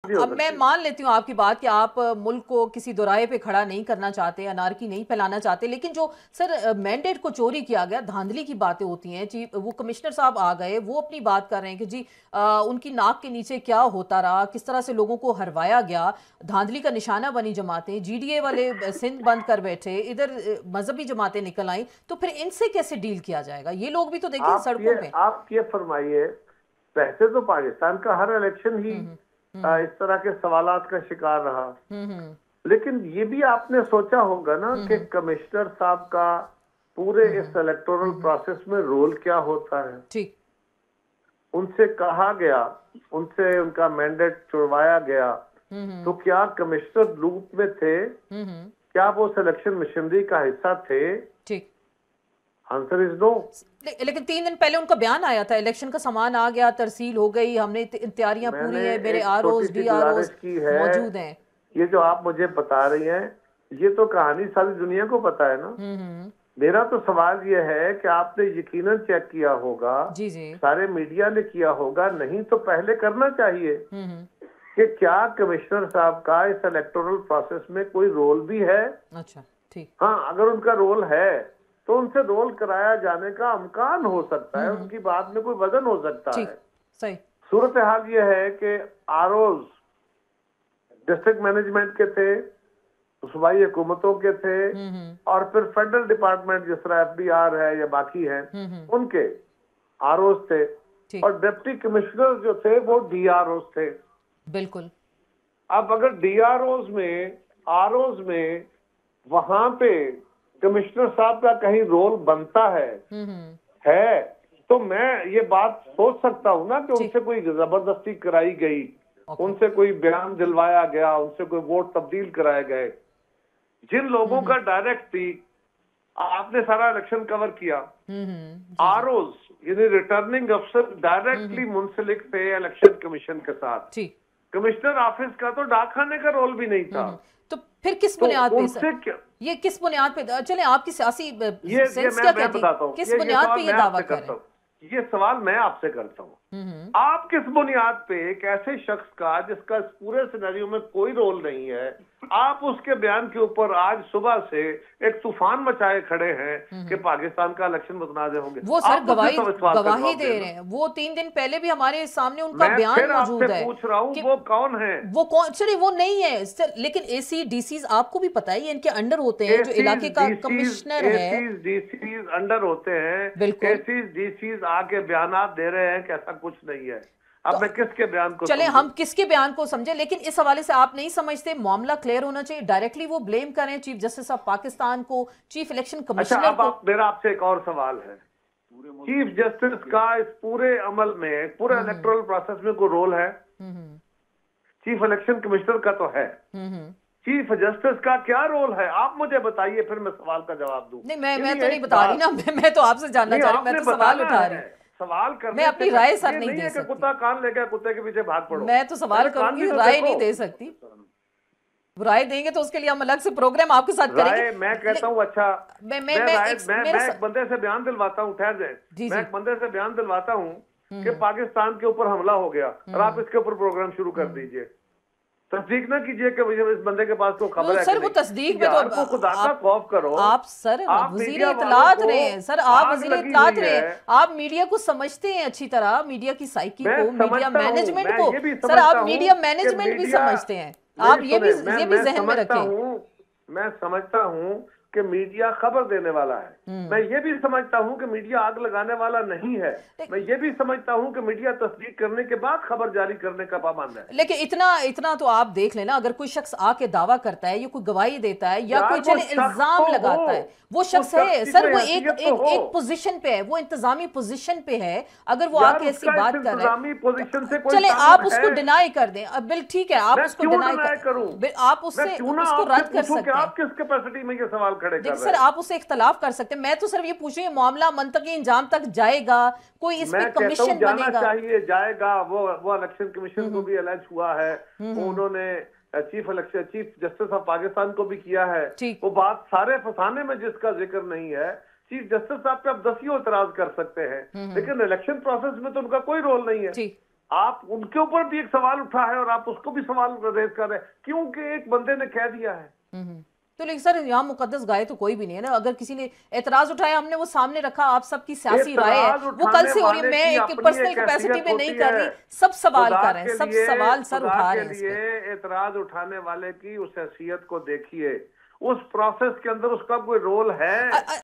नहीं हो अब मैं सकती। मान लेती हूँ आपकी बात कि आप मुल्क को किसी दोराहे पे खड़ा नहीं करना चाहते, अनारकी नहीं फैलाना चाहते, लेकिन जो सर मैंडेट को चोरी किया गया, धांधली की बातें होती हैं जी। वो कमिश्नर साहब आ गए, वो अपनी बात कर रहे हैं कि जी उनकी नाक के नीचे क्या होता रहा, किस तरह से लोगों को हरवाया गया, धांधली का निशाना बनी जमातें, जीडीए वाले सिंध बंद कर बैठे, इधर मजहबी जमातें निकल आई, तो फिर इनसे कैसे डील किया जाएगा? ये लोग भी तो देखिए सड़कों पे। आप ये फरमाइए, वैसे तो पाकिस्तान का हर इलेक्शन ही हम्म हम्म इस तरह के सवालात का शिकार रहा, हम्म लेकिन ये भी आपने सोचा होगा ना हम्म कि कमिश्नर साहब का पूरे हम्म इस इलेक्टोरल प्रोसेस में रोल क्या होता है। ठीक। उनसे कहा गया, उनसे उनका मैंडेट छुड़वाया गया, तो हम्म क्या कमिश्नर लूप में थे? हम्म क्या वो सिलेक्शन मशीनरी का हिस्सा थे? ठीक। Answer is no. लेकिन 3 दिन पहले उनका बयान आया था, इलेक्शन का सामान आ गया, तरसील हो गई, हमने तैयारियां मैंने पूरी है, मेरे एक छोटी आरओज सी गुजारिश डीआरओज की है, मौजूद हैं। ये जो आप मुझे बता रही हैं, ये तो कहानी सारी दुनिया को पता है ना। हम्म। मेरा तो सवाल ये है कि आपने यकीनन चेक किया होगा, जी जी। सारे मीडिया ने किया होगा, नहीं तो पहले करना चाहिए हम्म। कि क्या कमिश्नर साहब का इस इलेक्टोरल प्रोसेस में कोई रोल भी है। अच्छा ठीक। हाँ, अगर उनका रोल है तो उनसे रोल कराया जाने का इम्कान हो सकता है, हम्म। उनकी बात में कोई वजन हो सकता ठीक। है। सही। सूरत हाल ये है कि आरओज डिस्ट्रिक्ट मैनेजमेंट के थे, सूबाई हुकूमतों के थे, हम्म। और फिर फेडरल डिपार्टमेंट जिस तरह एफडीआर है या बाकी है उनके आरओज थे, ठीक। और डिप्टी कमिश्नर जो थे वो डीआरओज थे। बिल्कुल। अब अगर डीआरओज में, आरओज में, वहां पे कमिश्नर साहब का कहीं रोल बनता है, तो मैं ये बात सोच सकता हूं ना कि ठीक। उनसे कोई जबरदस्ती कराई गई, ओके। उनसे कोई बयान दिलवाया गया, उनसे कोई वोट तब्दील कराए गए। जिन लोगों का डायरेक्ट थी, आपने सारा इलेक्शन कवर किया, जी जी। आरओज यानी रिटर्निंग अफसर डायरेक्टली मुंसलिक थे इलेक्शन कमीशन के साथ। ठीक। कमिश्नर ऑफिस का तो डाक खाने का रोल भी नहीं था। तो फिर किस तो बुनियाद पे सर, उनसे क्या, ये किस बुनियाद पे, चले आपकी सियासी ये सेंस क्या मैं कहती, बताता हूँ, किस ये बुनियाद सवाल पे ये मैं दावा आपसे कर रहे करता हूँ, ये सवाल मैं आपसे करता हूँ। हैं? आप किस बुनियाद पे एक ऐसे शख्स का जिसका इस पूरे सिनेरियो में कोई रोल नहीं है, आप उसके बयान के ऊपर आज सुबह से एक तूफान मचाए खड़े हैं कि पाकिस्तान का इलेक्शन मुतनाज़ होंगे? वो सर आप मुझसे गवाही सवाल का गवाही जवाब दे देना। रहे हैं, वो 3 दिन पहले भी हमारे सामने उनका मैं बयान फिर आपसे मौजूद है पूछ रहा हूं, कि वो कौन है? वो कौन, चलिए वो नहीं है सर, लेकिन एसी डीसीज आपको भी पता है ये इनके अंडर होते हैं, जो एसीज इलाके का डीसीज कमिश्नर है। एसीज डीसीज अंडर होते हैं, बिल्कुल। एसीज डीसीज आके बयानात दे रहे हैं कि ऐसा कुछ नहीं है। तो अब मैं किसके बयान को चले समझूं? हम किसके बयान को समझे, लेकिन इस हवाले से आप नहीं समझते मामला क्लियर होना चाहिए, डायरेक्टली वो ब्लेम करें चीफ जस्टिस ऑफ पाकिस्तान को, चीफ इलेक्शन अच्छा, कमिश्नर अब को। मेरा आपसे एक और सवाल है, चीफ जस्टिस का इस पूरे अमल में, पूरे इलेक्टोरल प्रोसेस में कोई रोल है? हम्म चीफ इलेक्शन कमिश्नर का तो है, हम्म चीफ जस्टिस का क्या रोल है? आप मुझे बताइए, फिर मैं सवाल का जवाब दूं। नहीं, मैं यानी तो नहीं एक बता रही बात, ना, मैं तो आपसे जानना नहीं चाह रही, मैं आपने तो सवाल बताना उठा है, रही, सवाल मैं करने से अपनी राय सर ये नहीं नहीं दे है कि सकती। कुत्ता कान ले गया, कुत्ते के पीछे भाग पड़ो। मैं तो सवाल पहले कान भी करूंगी, तो राय देखो। नहीं दे सकती। राय देंगे तो उसके लिए हम अलग से प्रोग्राम आपके साथ करेंगे। राय मैं कहता हूँ, अच्छा मैं राय, एक मेरा मैं एक बंदे से बयान दिलवाता हूँ, ठहर जाए, जी मैं जी। एक बंदे से बयान दिलवाता हूँ कि पाकिस्तान के ऊपर हमला हो गया, और आप इसके ऊपर प्रोग्राम शुरू कर दीजिए, तस्दीक ना कीजिए कि इस बंदे के पास कोई खबर है कि सर वो नहीं। तस्दीक में तो यार को खुदा का खौफ करो। आप सर आप वजीर मीडिया वालों इत्तलात को रहे हैं सर, आप आग वजीर लगी इत्तलात हुई रहे है। हैं, आप मीडिया को समझते हैं अच्छी तरह, मीडिया की साइकी मैं को, मीडिया समझता हूं, मैनेजमेंट मैं को। ये भी सर समझता आप हूं मीडिया कि मैनेजमेंट भी मीडिया, समझते हैं, मेरी आप सुने, ये भी जहन में समझता रखें। हूं, मैं समझता हूं कि मीडिया खबर देने वाला है, मैं ये भी समझता हूं कि मीडिया आग लगाने वाला नहीं है, मैं ये भी समझता हूं कि मीडिया तस्दीक करने के बाद खबर जारी करने का पाबंद है। लेकिन इतना इतना तो आप देख लेना, अगर कोई शख्स आके दावा करता है या कोई गवाही देता है या कोई यार वो चले शख्स इल्जाम तो हो, लगाता है, वो उस शख्स शख्स है की सर, कोई वो एक हैसियत तो एक हो। एक पोजीशन पे है, वो इंतजामी पोजीशन पे है, अगर वो यार आके ऐसी उसका इस बात कर रहा इंतजामी है पोजीशन से कोई चले ताल्लुक आप उसको है? डिनाई कर दें, अब बिल ठीक है, आप मैं उसको क्यों डिनाई डिनाई करूं? आप मैं उससे क्यों ना उसको आपसे रद्द कर पूछूं कि सकते हैं। आप किस कैपेसिटी में ये सवाल खड़े कर देखिए रहे सर, हैं? आप उससे इख्तलाफ कर सकते हैं, मैं तो सिर्फ ये पूछ रही हूँ मामला मंतकी इंजाम तक जाएगा, कोई इस पे मैं कहता हूं कमीशन जाना बनेगा? चाहिए, जाएगा। वो इलेक्शन कमीशन को भी अलर्ट हुआ है, वो उन्होंने चीफ जस्टिस ऑफ पाकिस्तान को भी किया है। ठीक। वो बात सारे फसाने में जिसका जिक्र नहीं है, चीफ जस्टिस साहब पे आप दसियों इतराज कर सकते हैं, लेकिन इलेक्शन प्रोसेस में तो उनका कोई रोल नहीं है। ठीक। आप उनके ऊपर भी एक सवाल उठा है और आप उसको भी सवाल रेज कर रहे हैं, क्योंकि एक बंदे ने कह दिया है। तो लेकिन सर यहाँ मुकद्दस गाय तो कोई भी नहीं है ना। अगर किसी ने एतराज उठाया, हमने वो सामने रखा, आप सबकी सियासी राय है, वो कल से हो रही है। मैं एक पर्सनल कैपेसिटी में नहीं कर रही, सब सवाल कर रहे हैं, सब सवाल सर उठा रहे हैं इस पे। एतराज उठाने वाले की उस हैसियत को देखिए, उस प्रोसेस के अंदर उसका कोई रोल है?